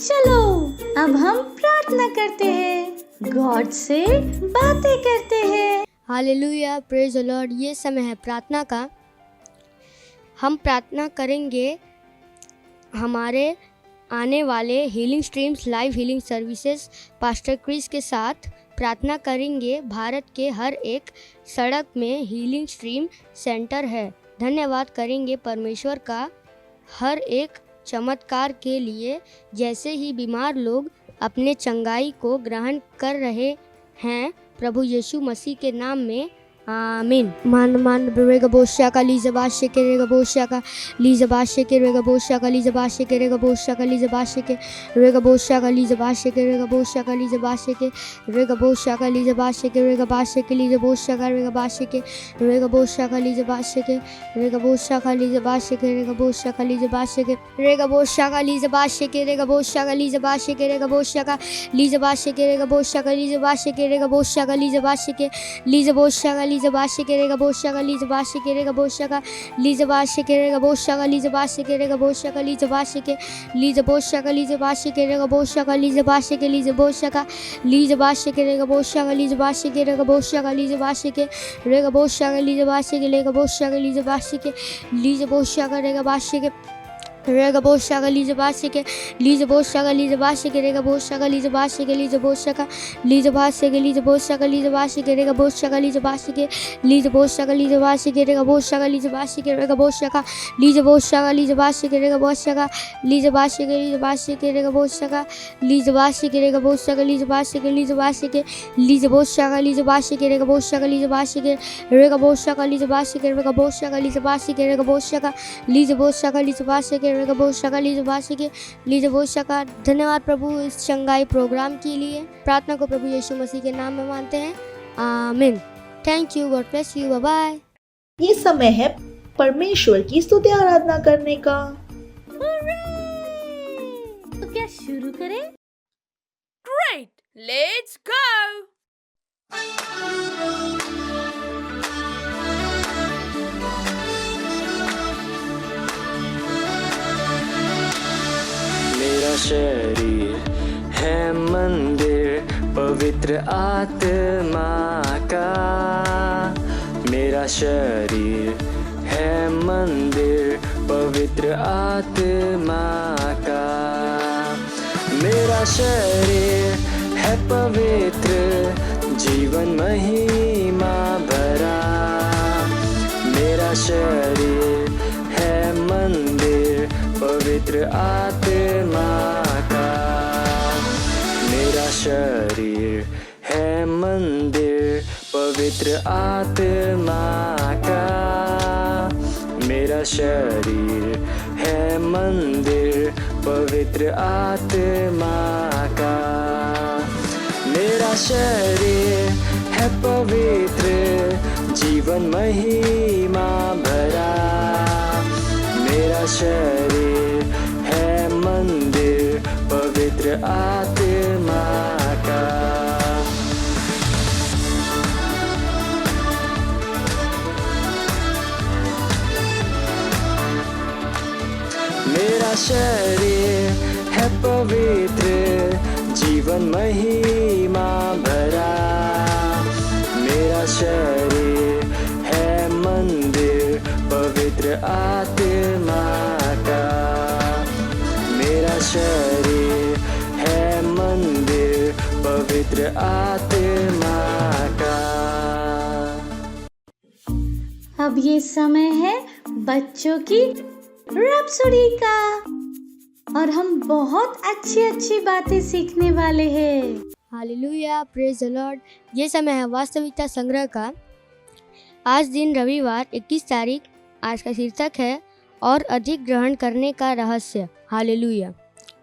चलो अब हम प्रार्थना करते हैं, गॉड से बातें करते हैं। Hallelujah, praise the Lord. ये समय है प्रार्थना का। हम प्रार्थना करेंगे हमारे आने वाले healing streams live healing services pastor Chris के साथ प्रार्थना करेंगे। भारत के हर एक सड़क में हीलिंग स्ट्रीम सेंटर है। धन्यवाद करेंगे परमेश्वर का हर एक चमत्कार के लिए। जैसे ही बीमार लोग अपने चंगाई को ग्रहण कर रहे हैं, प्रभु यीशु मसीह के नाम में आमीन। मान रेगा बोशा का लीजा बाशे के रेगा बोशा का लीजा बाशे के रेगा बोशा का लीजा बाशे के रेगा बोशा का लीजा बाशे के रेगा बोशा का लीजा बाशे के रेगा बोशा का लीजा बाशे के रेगा बोशा का लीजा बाशे के रेगा बाशे के लीजा बोशा का रेगा बाशे के रेगा बोशा का लीजा बाशे के रेगा बोशा का लीजा बाशे के रेगा बोशा का लीजा बाशे के रेगा बोशा का लीजा बाशे के रेगा बोशा का लीजा बाशे के रेगा बोशा का लीजा बाशे के रेगा बोशा का लीजा बाशे के रेगा बोशा का लीजा बाशे के लीजा बोशा का लीजा बाशे के रेगा बोशा का लीजा बाशे के रेगा बोशा का लीजा बाशे के रेगा बोशा का लीजा बाशे के रेगा बोशा का लीजा बाशे के लीजा बोशा का लीजा बाशे के रेगा बोशा का लीजा बाशे के लीजा बोशा का लीजा बाशे के रेगा बोशा का लीजा बाशे के रेगा बोशा का लीजा बाशे के रेगा बोशा का लीजा बाशे के रेगा बोशा का लीजा बाशे के लीजा बोशा का रेगा बाशे के रेगा बोशा का लीजा बाशे के लीजा बोशा का लीजा बाशे के रेगा बोशा का लीजा बाशे के लीजा बोशा का लीजा बाशे के लीजा बोशा का लीजा बाशे के रेगा बोशा का लीजा बाशे के लीजा बोशा का लीजा बाशे के रेगा बोशा का लीजा बाशे के रेगा बोशा का लीजा बोशा का लीजा बाशे के रेगा बोशा का लीजा बाशे के लीजा बाशे के रेगा बोशा का लीजा बाशे के रेगा बोशा का लीजा बाशे के लीजा बाशे के लीजा बोशा का लीजा बाशे के रेगा बोशा का लीजा बाशे के रेगा बोशा का लीजा बाशे के रेगा बोशा का लीजा बाशे के रेगा बोशा का लीजा बोशा का लीजा बाशे के रेगा बोशा का लीजा बाशे के लीजा बोशा का। धन्यवाद प्रभु इस चंगाई प्रोग्राम के लिए। प्रार्थना को प्रभु यीशु मसीह के नाम में मानते हैं, आमीन। Thank you, God bless you, bye bye. ये समय है परमेश्वर की स्तुति आराधना करने का। तो क्या शुरू करें? Great! Let's go! मेरा शरीर है मंदिर पवित्र आत्मा का। मेरा शरीर है मंदिर पवित्र आत्मा का। मेरा शरीर है पवित्र जीवन महिमा भरा। मेरा शरीर है मंदिर पवित्र आत्मा का। मेरा शरीर है मंदिर पवित्र आत्मा का। मेरा शरीर है मंदिर पवित्र आत्मा का। मेरा शरीर है पवित्र जीवन महिमा भरा। मेरा शरीर है मंदिर पवित्र आत्मा का। मेरा शरीर है पवित्र जीवन महिमा भरा। मेरा शरीर है मंदिर पवित्र आत्मा का। मेरा शरीर है मंदिर पवित्र आत्मा का। अब ये समय है बच्चों की रैप्सोडी का और हम बहुत अच्छी बातें सीखने वाले हैं। Hallelujah, praise the Lord. ये समय है वास्तविकता संग्रह का। आज दिन रविवार 21 तारीख। आज का शीर्षक है और अधिक ग्रहण करने का रहस्य। हालेलुया।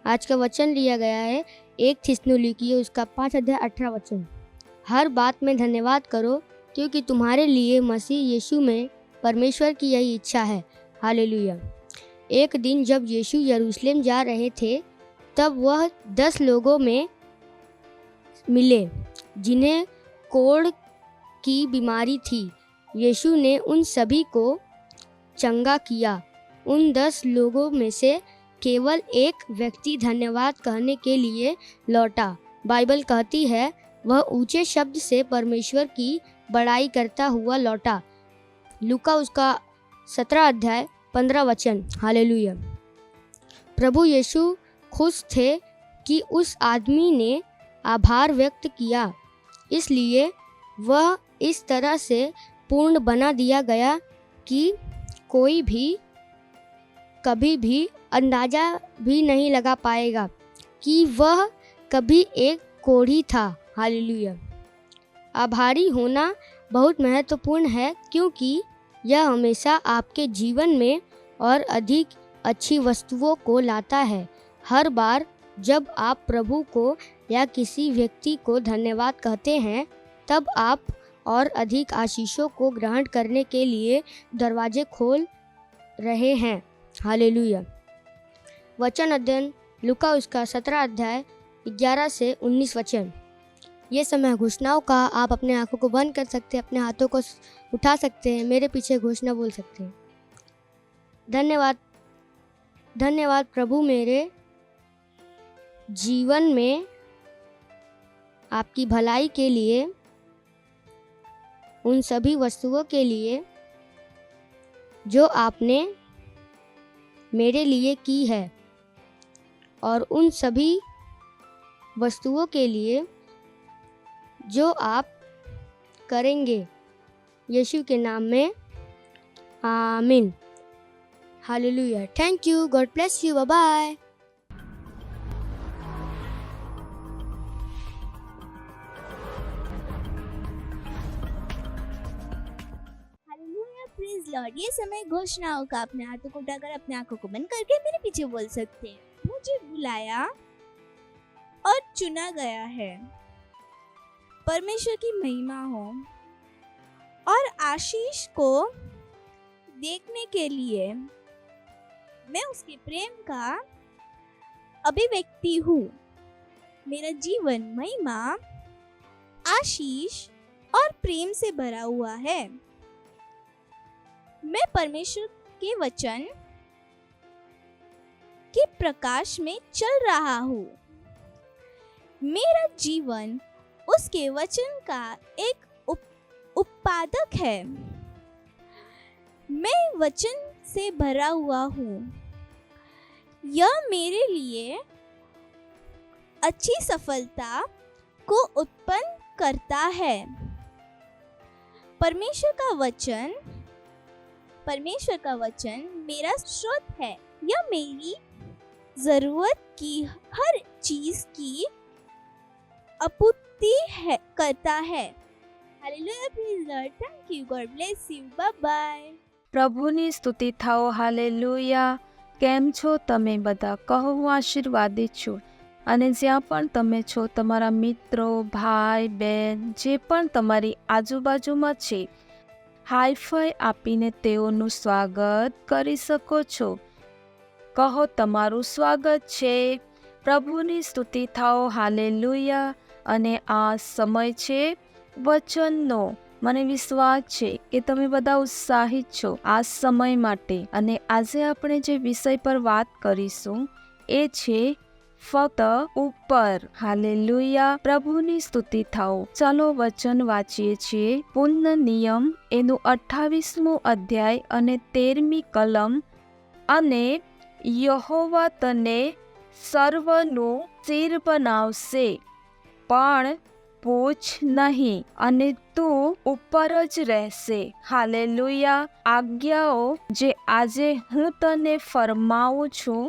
आज का वचन लिया गया है 1 थिस्सलुनीकी उसका 5 अध्याय 18 वचन। हर बात में धन्यवाद करो क्योंकि तुम्हारे लिए मसीह यीशु में परमेश्वर की यही इच्छा है। हालेलुया। एक दिन जब यीशु यरूशलेम जा रहे थे तब वह 10 लोगों में मिले जिन्हें कोढ़ की बीमारी थी। यीशु ने उन सभी को चंगा किया। उन 10 लोगों में से केवल एक व्यक्ति धन्यवाद कहने के लिए लौटा। बाइबल कहती है वह ऊंचे शब्द से परमेश्वर की बड़ाई करता हुआ लौटा। लूका उसका 17 अध्याय 15 वचन। हालेलुया। प्रभु यीशु खुश थे कि उस आदमी ने आभार व्यक्त किया, इसलिए वह इस तरह से पूर्ण बना दिया गया कि कोई भी कभी भी अंदाज़ा भी नहीं लगा पाएगा कि वह कभी एक कोढ़ी था। हालेलुया। आभारी होना बहुत महत्वपूर्ण है, क्योंकि यह हमेशा आपके जीवन में और अधिक अच्छी वस्तुओं को लाता है। हर बार जब आप प्रभु को या किसी व्यक्ति को धन्यवाद कहते हैं, तब आप और अधिक आशीषों को ग्रहण करने के लिए दरवाजे खोल रहे हैं। हालेलुया। वचन अध्ययन लूका उसका 17 अध्याय 11 से 19 वचन। ये समय घोषणाओं का। आप अपने आंखों को बंद कर सकते हैं, अपने हाथों को उठा सकते हैं, मेरे पीछे घोषणा बोल सकते हैं। धन्यवाद, धन्यवाद प्रभु, मेरे जीवन में आपकी भलाई के लिए, उन सभी वस्तुओं के लिए जो आपने मेरे लिए की है, और उन सभी वस्तुओं के लिए जो आप करेंगे। यीशु के नाम में आमीन। Hallelujah. Thank you. God bless you. Bye bye. Praise Lord. ये समय घोषणाओं का। अपने हाथों को उठाकर अपने आंखों को बंद करके मेरे पीछे बोल सकते हैं। मुझे बुलाया और चुना गया है। परमेश्वर की महिमा हो और आशीष को देखने के लिए मैं उसके प्रेम का अभिव्यक्ति हूँ। मेरा जीवन महिमा, आशीष और प्रेम से भरा हुआ है। मैं परमेश्वर के वचन के प्रकाश में चल रहा हूँ। मेरा जीवन उसके वचन का एक उत्पादक है। मैं वचन से भरा हुआ हूँ। यह मेरे लिए अच्छी सफलता को उत्पन्न करता है। परमेश्वर का वचन मेरा स्रोत है। यह मेरी जरूरत की हर चीज की आपूर्ति करता है। Hallelujah. Praise Lord. Thank you. God bless you. Bye bye. પ્રભુની સ્તુતિ થાઓ. હાલેલુયા. કેમ છો તમે બધા? કહો હું આશીર્વાદિત છું. અને જ્યાં પણ તમે છો, તમારા મિત્રો, ભાઈ, બહેન, જે પણ તમારી આજુબાજુમાં છે, હાઈફાઈ આપીને તેઓનું સ્વાગત કરી શકો છો. કહો તમારું સ્વાગત છે. પ્રભુની સ્તુતિ થાઓ. હાલેલુયા. અને આ સમય છે વચનનો. મને વિશ્વાસ છે કે તમે બધા ઉત્સાહિત છો આ સમય માટે. અને આજે આપણે જે વિષય પર વાત કરીશું એ છે ફક્ત ઉપર. હાલેલુયા. પ્રભુની સ્તુતિ થાઓ. ચાલો વચન વાંચીએ છીએ. પુનઃ નિયમ એનું 28મું અધ્યાય અને 13મી કલમ. અને યહોવા તને સર્વનું શિર બનાવશે, પણ પૂછ નહીં, અને તું ઉપર જ રહેશે. હાલેલુયા. આજ્ઞાઓ જે આજે હું તને ફરમાવું છું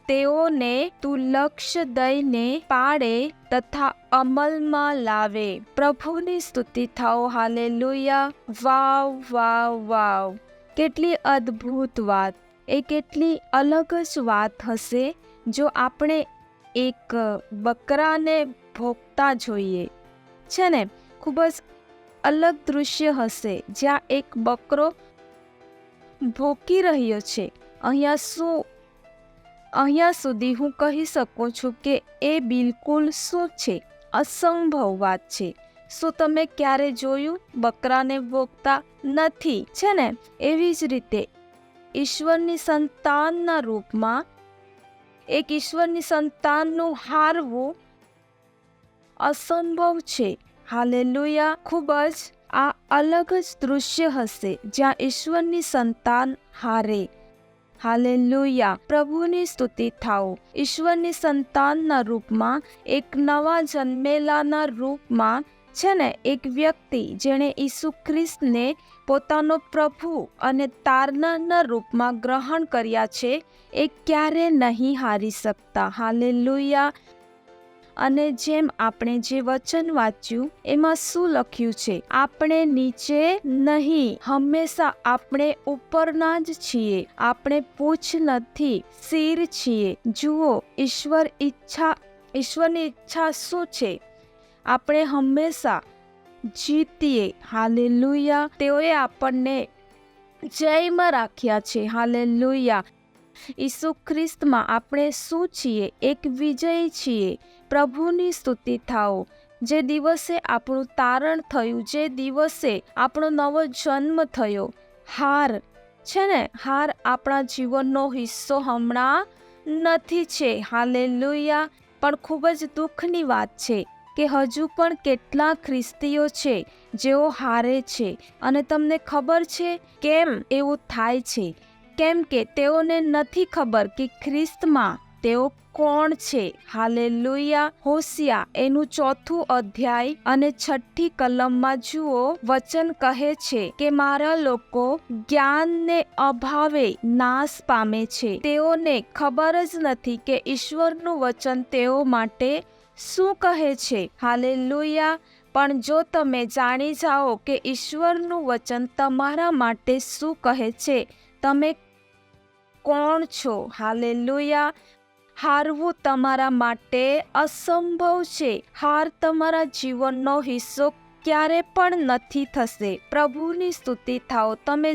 તેઓને તું લક્ષ્ય દઈને પાડે તથા અમલમાં લાવે. પ્રભુની સ્તુતિ થાઓ. હાલેલુયા. વાવ વાવ વાવ. કેટલી અદ્ભુત વાત. એ કેટલી અલગ જ વાત હશે જો આપણે એક બકરાને ભોગતા જોઈએ. છે ને? ખૂબ જ અલગ દૃશ્ય હશે જ્યાં એક બકરો ભોંકી રહ્યો છે. અહીંયા સુધી હું કહી શકું છું કે એ બિલકુલ શું છે? અસંભવ વાત છે. શું તમે ક્યારે જોયું બકરાને ભોગતા? નથી. છે ને? એવી જ રીતે ઈશ્વરની સંતાનના રૂપમાં એક ઈશ્વરની સંતાનનું હારવું અસંભવ છે. હાલેલુયા. ખૂબ જ આ અલગ જ દૃશ્ય હશે જ્યાં ઈશ્વરની સંતાન હારે. હાલેલુયા. પ્રભુની સ્તુતિ થાઓ. ઈશ્વરની સંતાનના રૂપમાં, એક નવા જન્મેલાના રૂપમાં છે ને, એક વ્યક્તિ જેણે ઈસુ ખ્રિસ્તને પોતાનો પ્રભુ અને તારનારના રૂપમાં ગ્રહણ કર્યા છે, એ ક્યારે નહીં હારી શકતા. હાલેલુયા. અને જેમ આપણે જે વચન વાંચ્યું એમાં શું લખ્યું છે? આપણે નીચે નહીં, હંમેશા આપણે ઉપરના જ છીએ. આપણે પૂછ નથી, શિર છીએ. જુઓ, ઈશ્વરની ઈચ્છા શું છે? આપણે હંમેશા જીતીએ. હાલેલુયા. તેઓએ આપણને જયમાં રાખ્યા છે. હાલેલુયા. ઈસુ ખ્રિસ્તમાં આપણે શું છીએ? એક વિજય છીએ. પ્રભુની સ્તુતિ થાઓ. જે દિવસે આપણું તારણ થયું, જે દિવસે આપણો નવો જન્મ થયો, હાર છે ને, હાર આપણા જીવનનો હિસ્સો હમણાં નથી છે. હાલેલુયા. પણ ખૂબ જ દુઃખની વાત છે કે હજુ પણ કેટલા ખ્રિસ્તીઓ છે જેઓ હારે છે. અને તમને ખબર છે કેમ એવું થાય છે? કેમ કે તેઓને નથી ખબર કે ખ્રિસ્તમાં તેઓ કોણ છે. હાલેલુયા. હોશિયા એનું 4 અધ્યાય અને 6 કલમમાં જુઓ, વચન કહે છે કે મારા લોકો જ્ઞાનને અભાવે નાશ પામે છે. તેઓને ખબર જ નથી કે ઈશ્વરનું વચન તેઓ માટે શું કહે છે. હાલેલુયા. પણ જો તમે જાણી જાઓ કે ઈશ્વરનું વચન તમારા માટે શું કહે છે, તમે કોણ છો. હાલેલુયા. હારવું તમારા માટે અસંભવ છે. હાર તમારા જીવનનો હિસ્સો ક્યારે પણ નથી થશે. પ્રભુની સ્તુતિ થાઓ. તમે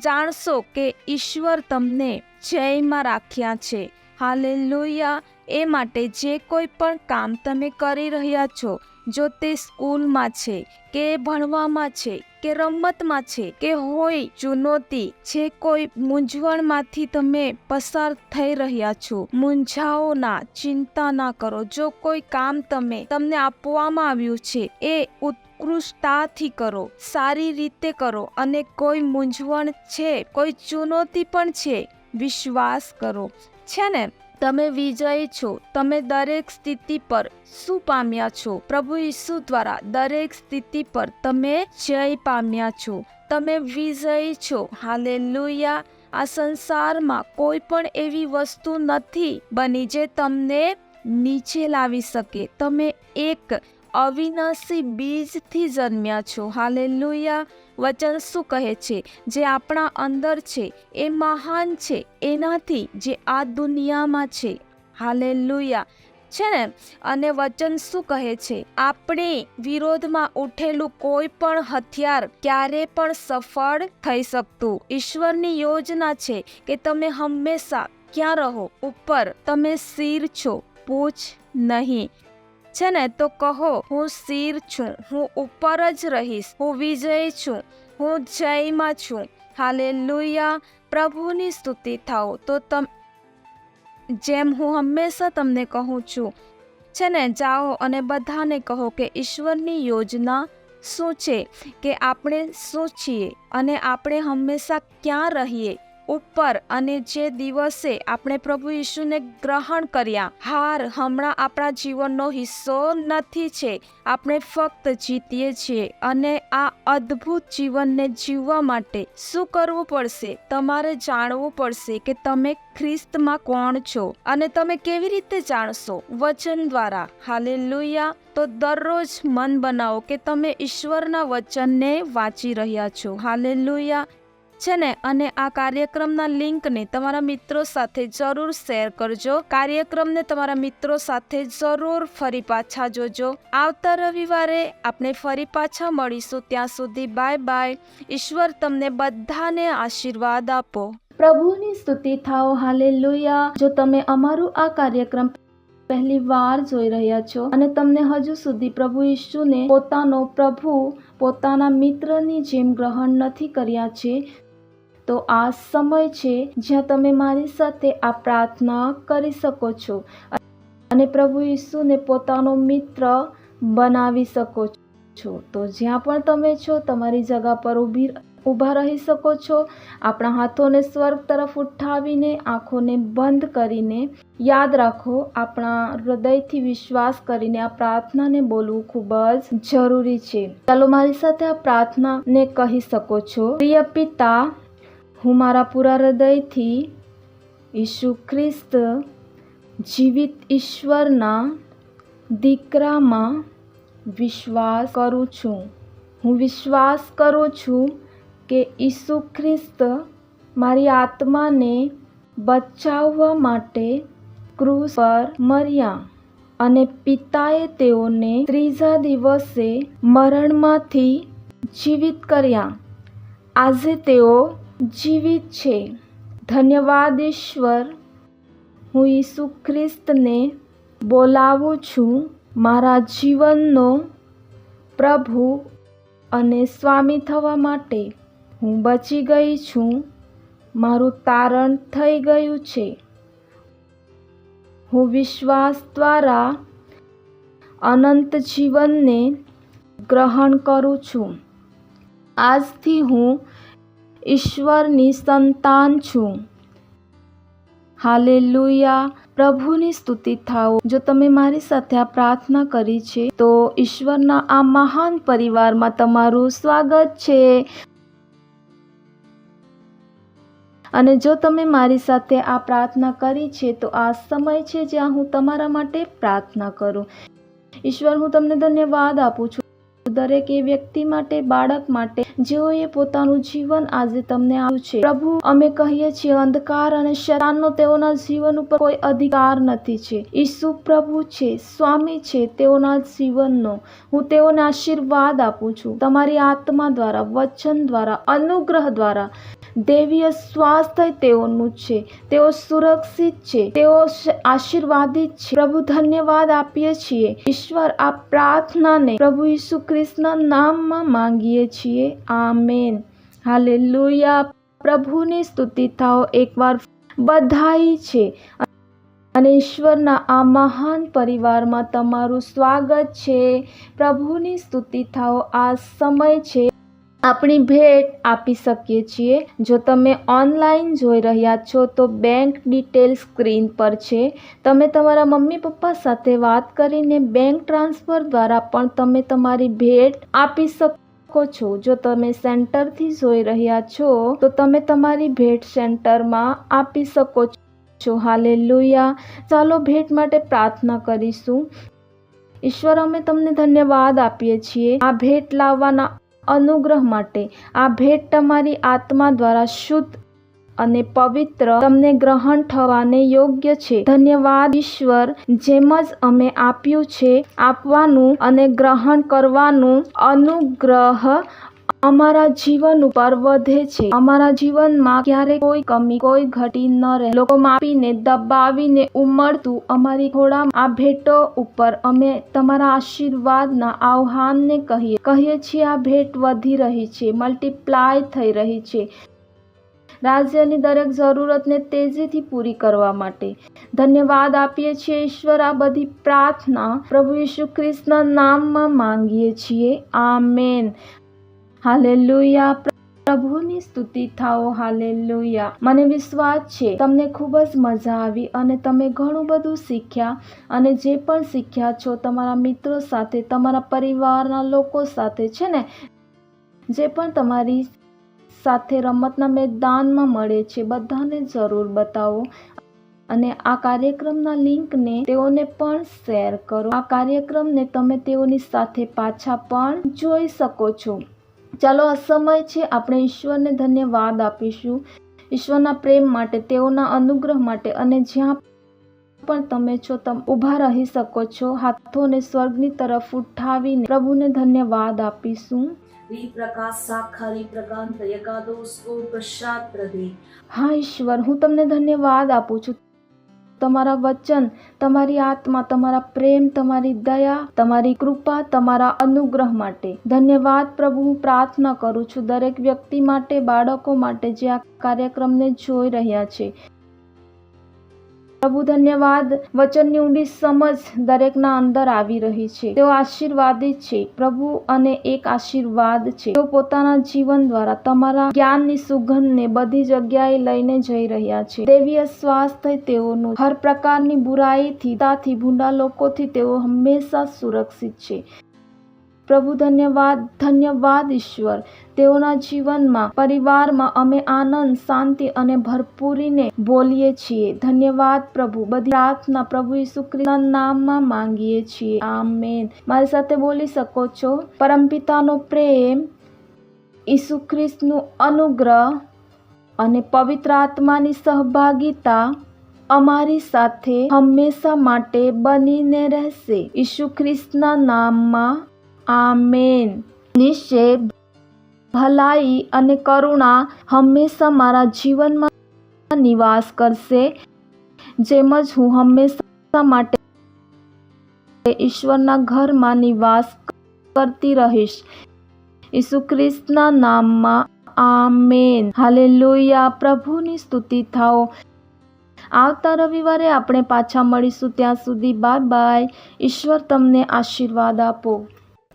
જાણશો કે ઈશ્વર તમને જયમાં રાખ્યા છે. હાલેલુયા. એ માટે જે કોઈ પણ કામ તમે કરી રહ્યા છો, જો તે સ્કૂલમાં છે કે ભણવામાં છે કે રમતમાં છે કે હોય ચુનૌતી, જે કોઈ મૂંઝવણમાંથી તમે પસાર થઈ રહ્યા છો, મૂંઝાઓ ના, ચિંતા ના કરો. જો કોઈ કામ તમને આપવામાં આવ્યું છે એ ઉત્કૃષ્ટતાથી કરો, સારી રીતે કરો. અને કોઈ મૂંઝવણ છે, કોઈ ચુનૌતી પણ છે, વિશ્વાસ કરો. છે ને, તમે વિજયી છો. તમે દરેક સ્થિતિ પર શું પામ્યા છો? પ્રભુ ઈસુ દ્વારા દરેક સ્થિતિ પર તમે જય પામ્યા છો. તમે વિજયી છો. હાલેલુયા. આ સંસારમાં કોઈ પણ એવી વસ્તુ નથી બની જે તમને નીચે લાવી શકે. તમે એક અવિનાશી બીજથી જન્મ્યા છો. હાલેલુયા. વચન શું કહે છે? જે આપણા અંદર છે એ મહાન છે એનાથી જે આ દુનિયામાં છે. હાલેલુયા. છે ને, અને વચન શું કહે છે? આપણી વિરોધમાં ઉઠેલું કોઈ પણ હથિયાર ક્યારે પણ સફળ થઈ શકતું. ઈશ્વરની યોજના છે કે તમે હંમેશા ક્યાં રહો? ઉપર. તમે શિર છો, પૂછ નહીં. છે ને, તો કહો, હું શિર છું, હું ઉપર જ રહીશ, હું વિજય છું, હું જયમાં છું. હાલેલુયા. પ્રભુની સ્તુતિ થાઓ. તો જેમ હું હંમેશા તમને કહું છું, છે ને, જાઓ અને બધાને કહો કે ઈશ્વરની યોજના શું છે, કે આપણે શું છીએ અને આપણે હંમેશા ક્યાં રહીએ? ઉપર. અને જે દિવસે આપણે પ્રભુ ઈસુને ગ્રહણ કર્યા, હાર હમણાં આપણા જીવનનો હિસ્સો નથી છે. આપણે ફક્ત જીતીએ છીએ. અને આ અદ્ભુત જીવનને જીવવા માટે શું કરવું પડશે? તમારે જાણવું પડશે કે તમે ખ્રિસ્તમાં કોણ છો. અને તમે કેવી રીતે જાણશો? વચન દ્વારા. હાલેલુયા. તો દરરોજ મન બનાવો કે તમે ઈશ્વરના વચનને વાંચી રહ્યા છો. હાલેલુયા. છે ને, અને આ કાર્યક્રમના લિંકને તમારા મિત્રો સાથે જરૂર શેર કરજો. કાર્યક્રમને તમારા મિત્રો સાથે જરૂર ફરી પાછા જોજો. આવતા રવિવારે આપણે ફરી પાછા મળીશું. ત્યાં સુધી બાય બાય. ઈશ્વર તમને બધાને આશીર્વાદ આપો. પ્રભુની સ્તુતિ થાઓ. હાલેલુયા. જો તમે અમારું આ કાર્યક્રમ પહેલી વાર જોઈ રહ્યા છો અને તમને હજુ સુધી પ્રભુ ઈસુને પોતાનો પ્રભુ, પોતાના મિત્રની જેમ ગ્રહણ નથી કર્યા છે, તો આ સમય છે જ્યાં તમે મારી સાથે આ પ્રાર્થના કરી શકો છો અને પ્રભુ ઈસુને પોતાનો મિત્ર બનાવી શકો છો. તો જ્યાં પણ તમે છો તમારી જગા પર ઊભા રહી શકો છો. આપણા હાથોને સ્વર્ગ તરફ ઉઠાવીને આંખોને બંધ કરીને યાદ રાખો, આપણા હૃદયથી વિશ્વાસ કરીને આ પ્રાર્થનાને બોલવું ખૂબ જ જરૂરી છે. ચાલો મારી સાથે આ પ્રાર્થનાને કહી શકો છો. પ્રિય પિતા, હું મારા પૂરા હૃદયથી ઈસુ ખ્રિસ્ત જીવિત ઈશ્વરના દીકરામાં વિશ્વાસ કરું છું. હું વિશ્વાસ કરું છું કે ઈસુ ખ્રિસ્ત મારી આત્માને બચાવવા માટે ક્રૂસ પર મર્યા અને પિતાએ તેઓને ત્રીજા દિવસે મરણમાંથી જીવિત કર્યા. આજે તેઓ જીવિત છે. ધન્યવાદ ઈશ્વર. હું ઈસુ ખ્રિસ્તને બોલાવું છું મારા જીવનનો પ્રભુ અને સ્વામી થવા માટે. હું બચી ગઈ છું. મારું તારણ થઈ ગયું છે. હું વિશ્વાસ દ્વારા અનંત જીવનને ગ્રહણ કરું છું. આજથી હું ઈશ્વરની સંતાન છું. હાલેલુયા. પ્રભુની સ્તુતિ થાઓ. જો તમે મારી સાથે આ પ્રાર્થના કરી છે તો ઈશ્વરના આ મહાન પરિવારમાં તમારું સ્વાગત છે. અને જો તમે મારી સાથે આ પ્રાર્થના કરી છે તો આ સમય છે જ્યાં હું તમારા માટે પ્રાર્થના કરું. ઈશ્વર, હું તમને ધન્યવાદ આપું છું દરેક એ વ્યક્તિ માટે, બાળક માટે જેઓએ પોતાનું જીવન આજે તમને આપ્યું છે. પ્રભુ, અમે કહીએ છીએ અંધકાર અને શૈતાનનો તેઓના જીવન ઉપર કોઈ અધિકાર નથી છે. ઈસુ પ્રભુ છે, સ્વામી છે તેઓના જીવનનો. હું તેઓને આશીર્વાદ આપું છું તમારી આત્મા દ્વારા, વચન દ્વારા, અનુગ્રહ દ્વારા. દૈવીય સ્વાસ્થ્ય તેઓનું છે. તેઓ સુરક્ષિત છે. તેઓ આશીર્વાદિત છે. પ્રભુ, ધન્યવાદ આપીએ છીએ ઈશ્વર. આ પ્રાર્થનાને પ્રભુ ઈસુ ખ્રિસ્તના નામમાં માંગીએ છીએ. આમેન. હાલેલુયા. પ્રભુની સ્તુતિ થાઓ. એકવાર બધાઈ છે અને ઈશ્વરના આ મહાન પરિવારમાં તમારું સ્વાગત છે. પ્રભુની સ્તુતિ થાઓ. આ સમય છે આપણી ભેટ આપી શકીએ છીએ. જો તમે ઓનલાઈન જોઈ રહ્યા છો તો બેંક ડિટેલ સ્ક્રીન પર છે. તમે તમારા મમ્મી પપ્પા સાથે વાત કરીને બેંક ટ્રાન્સફર દ્વારા પણ તમે તમારી ભેટ આપી શકો છો. જો તમે સેન્ટરથી જોઈ રહ્યા છો તો તમે તમારી ભેટ સેન્ટરમાં આપી શકો છો. હાલેલુયા. ચાલો ભેટ માટે પ્રાર્થના કરીશું. ઈશ્વર, અમે તમને ધન્યવાદ આપીએ છીએ આ ભેટ લાવવાના અનુગ્રહ માટે. આ ભેટ તમારી આત્મા દ્વારા શુદ્ધ અને પવિત્ર તમને ગ્રહણ થવાને યોગ્ય છે. ધન્યવાદ ઈશ્વર. જેમ જ અમે આપ્યું છે, આપવાનું અને ગ્રહણ કરવાનું અનુગ્રહ અમારા જીવન ઉપર વધે છે. અમારા જીવનમાં ક્યારેય કોઈ કમી, કોઈ ઘટી ન રહે. લોકો માપીને, દબાવીને ઉમળતું અમારી ઘોડા આ ભેટો ઉપર અમે તમારા આશીર્વાદના આહ્વાનને કહીએ છીએ. આ ભેટ વધી રહી છે, મલ્ટીપ્લાય થઈ રહી છે. રાજ્યની દરેક જરૂરતને તેજીથી પૂરી કરવા માટે ધન્યવાદ આપીએ છીએ ઈશ્વર. આ બધી પ્રાર્થના પ્રભુ ઈસુ ખ્રિસ્તના નામમાં માંગીએ છીએ. આમેન. હાલેલુયા. પ્રભુની સ્તુતિ થાઓ. હાલેલુયા. મને વિશ્વાસ છે તમને ખૂબ જ મજા આવી અને તમે ઘણું બધું શીખ્યા. અને જે પણ શીખ્યા છો તમારા મિત્રો સાથે, તમારા પરિવારના લોકો સાથે છે ને, જે પણ તમારી સાથે રમતના મેદાનમાં મળે છે બધાને જરૂર બતાવો. અને આ કાર્યક્રમના લિંકને તેઓને પણ શેર કરો. આ કાર્યક્રમને તમે તેઓની સાથે પાછા પણ જોઈ શકો છો. ચાલો આ સમય છે આપણે ઈશ્વરને ધન્યવાદ આપીશું ઈશ્વરના પ્રેમ માટે, તેઓના અનુગ્રહ માટે. અને જ્યાં પણ તમે છો તમે ઊભા રહી શકો છો. હાથોને સ્વર્ગની તરફ ઉઠાવીને પ્રભુને ધન્યવાદ આપીશું. હા ઈશ્વર, હું તમને ધન્યવાદ આપું છું તમારા વચન, તમારી આત્મા, તમારા પ્રેમ, તમારી દયા, તમારી કૃપા, તમારા અનુગ્રહ માટે ધન્યવાદ પ્રભુ. હું પ્રાર્થના કરું છું દરેક વ્યક્તિ માટે, બાળકો માટે જે આ કાર્યક્રમને જોઈ રહ્યા છે. પ્રભુ ધન્યવાદ, વચનની ઊંડી સમજ દરેકના અંદર આવી રહી છે. તેઓ આશીર્વાદિત છે પ્રભુ, અને એક આશીર્વાદ છે તેઓ પોતાના જીવન દ્વારા તમારા જ્ઞાનની સુગંધને બધી જગ્યાએ લઈને જઈ રહ્યા છે. દેવીય સ્વાસ્થ્ય તેઓનું, હર પ્રકારની બુરાઈથી, તાથી, ભૂંડા લોકોથી તેઓ હંમેશા સુરક્ષિત છે. પ્રભુ ધન્યવાદ, ધન્યવાદ ઈશ્વર. તેઓના જીવનમાં, પરિવારમાં અમે આનંદ, શાંતિ અને ભરપૂરીને બોલીએ છીએ. ધન્યવાદ પ્રભુ. બધી પ્રાર્થના પ્રભુ ઈસુ ખ્રિસ્તના નામમાં માંગીએ છીએ. આમેન. મારી સાથે બોલી શકો છો. પરમપિતાનો પ્રેમ, ઈસુ ખ્રિસ્તનું અનુગ્રહ અને પવિત્ર આત્માની સહભાગિતા અમારી સાથે હંમેશા માટે બનીને રહેશે. ઈસુ ખ્રિસ્તના નામમાં આમેન. નિશ્ચય ભલાઈ અને કરુણા હંમેશા મારા જીવનમાં નિવાસ કરશે, જેમ જ હું હંમેશા માટે ઈશ્વરના ઘરમાં નિવાસ કરતી રહીશ. ઈસુ ખ્રિસ્તના નામમાં આમેન. હાલેલુયા. પ્રભુની સ્તુતિ થાઓ. આવતા રવિવારે આપણે પાછા મળીશું. ત્યાં સુધી બાય બાય. ઈશ્વર તમને આશીર્વાદ આપો.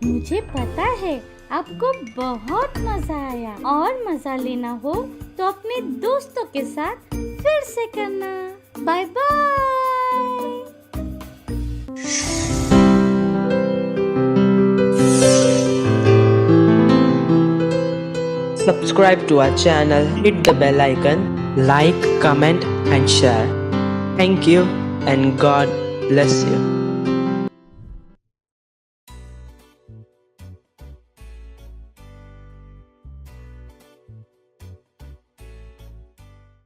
मुझे पता है आपको बहुत मजा आया, और मजा लेना हो तो अपने दोस्तों के साथ फिर से करना. Bye bye. Subscribe to our channel, hit the bell icon, like, comment and share. Thank you and God bless you.